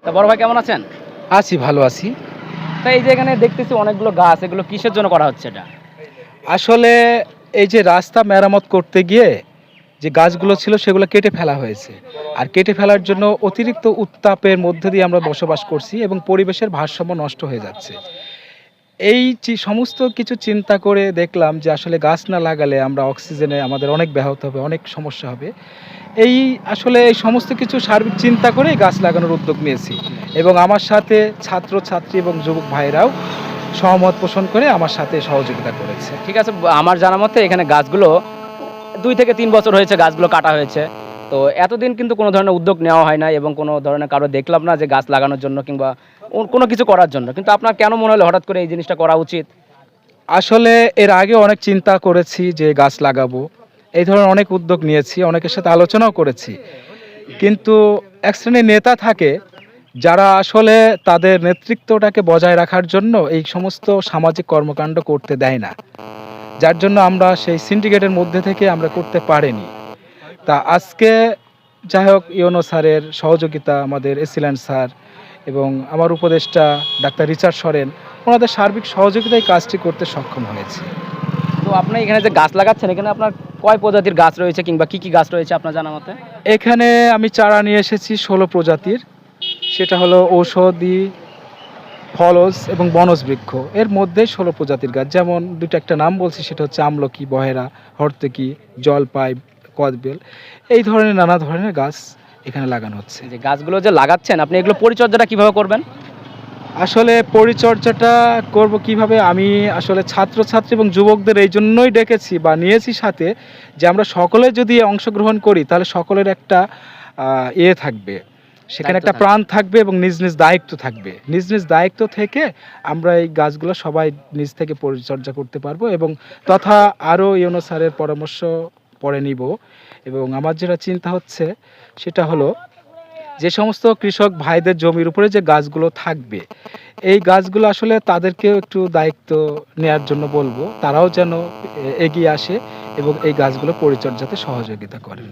তা বড় ভাই কেমন আছেন? আছি, ভালো আছি। তা এই যে এখানে দেখতেছি অনেকগুলো গাছ, এগুলো কিসের জন্য করা হচ্ছে এটা? আসলে এই যে রাস্তা মেরামত করতে গিয়ে যে গাছগুলো ছিল সেগুলো কেটে ফেলা হয়েছে। আর কেটে ফেলার জন্য অতিরিক্ত উত্তাপের মধ্যে দিয়ে আমরা বসবাস করছি এবং পরিবেশের ভারসাম্য নষ্ট হয়ে যাচ্ছে। এই সমস্ত কিছু চিন্তা করে দেখলাম যে আসলে গাছ না লাগালে আমরা অক্সিজেনে আমাদের অনেক ব্যাহত হবে, অনেক সমস্যা হবে। আসলে এই সমস্ত কিছু সার্বিক চিন্তা করেই গাছ লাগানোর উদ্যোগ নিয়েছি এবং আমার সাথে ছাত্রছাত্রী এবং যুবক ভাইরাও সহমত পোষণ করে আমার সাথে সহযোগিতা করেছে। ঠিক আছে, আমার জানা মতে এখানে গাছগুলো ২ থেকে ৩ বছর হয়েছে গাছগুলো কাটা হয়েছে। তো এতদিন কিন্তু কোনো ধরনের উদ্যোগ নেওয়া হয় নাই এবং কোনো ধরনের কারো দেখলাম না যে গাছ লাগানোর জন্য কিংবা কোনো কিছু করার জন্য। কিন্তু আপনার কেন মনে হলো হঠাৎ করে এই জিনিসটা করা উচিত? আসলে এর আগে অনেক চিন্তা করেছি যে গাছ লাগাবো। এই ধরনের অনেক উদ্যোগ নিয়েছি, অনেকের সাথে আলোচনাও করেছি। কিন্তু এক শ্রেণীর নেতা থাকে যারা আসলে তাদের নেতৃত্বটাকে বজায় রাখার জন্য এই সমস্ত সামাজিক কর্মকাণ্ড করতে দেয় না। যার জন্য আমরা সেই সিন্ডিকেটের মধ্যে থেকে আমরা করতে পারিনি। তা আজকে যাই হোক ইউনো স্যারের সহযোগিতা, আমাদের এসিল্যান্ড স্যার এবং আমার উপদেষ্টা ডাক্তার রিচার্ড সরেন, ওনাদের সার্বিক সহযোগিতায় কাজটি করতে সক্ষম হয়েছি। তো আপনি এখানে যে গাছ লাগাচ্ছেন, এখানে আপনার কয় প্রজাতির গাছ রয়েছে কিংবা কি, কি গাছ রয়েছে আপনার জানা মতে? এখানে আমি চারা নিয়ে এসেছি ১৬ প্রজাতির। সেটা হলো ঔষধি, ফলজ এবং বনজ বৃক্ষ। এর মধ্যে ১৬ প্রজাতির গাছ। যেমন ২টা একটা নাম বলছি, সেটা হচ্ছে আমলকি, বহেরা, হর্তকি, জলপাই, কদবেল। এই ধরনের নানা ধরনের গাছ এখানে লাগানো হচ্ছে। যে গাছগুলো যে লাগাচ্ছেন আপনি এগুলো পরিচর্যাটা কিভাবে করবেন? আসলে পরিচর্যাটা করব কিভাবে? আমি আসলে ছাত্রছাত্রী এবং যুবকদের এই জন্যই ডেকেছি বা নিয়েছি সাথে, যে আমরা সকলে যদি অংশগ্রহণ করি তাহলে সকলের একটা থাকবে। সেখানে দায়িত্ব একটা থাকবে। প্রাণ থাকবে এবং নিজ নিজ দায়িত্ব থাকবে। নিজ নিজ দায়িত্ব থেকে আমরা এই গাছগুলো সবাই নিজ থেকে পরিচর্যা করতে পারবো এবং তথা আরও ইউনো স্যারের পরামর্শ পরে নিব। এবং আমার যেটা চিন্তা হচ্ছে সেটা হলো, যে সমস্ত কৃষক ভাইদের জমির উপরে যে গাছগুলো থাকবে, এই গাছগুলো আসলে তাদেরকেও একটু দায়িত্ব নেয়ার জন্য বলবো। তারাও যেন এগিয়ে আসে এবং এই গাছগুলো পরিচর্যাতে সহযোগিতা করেন।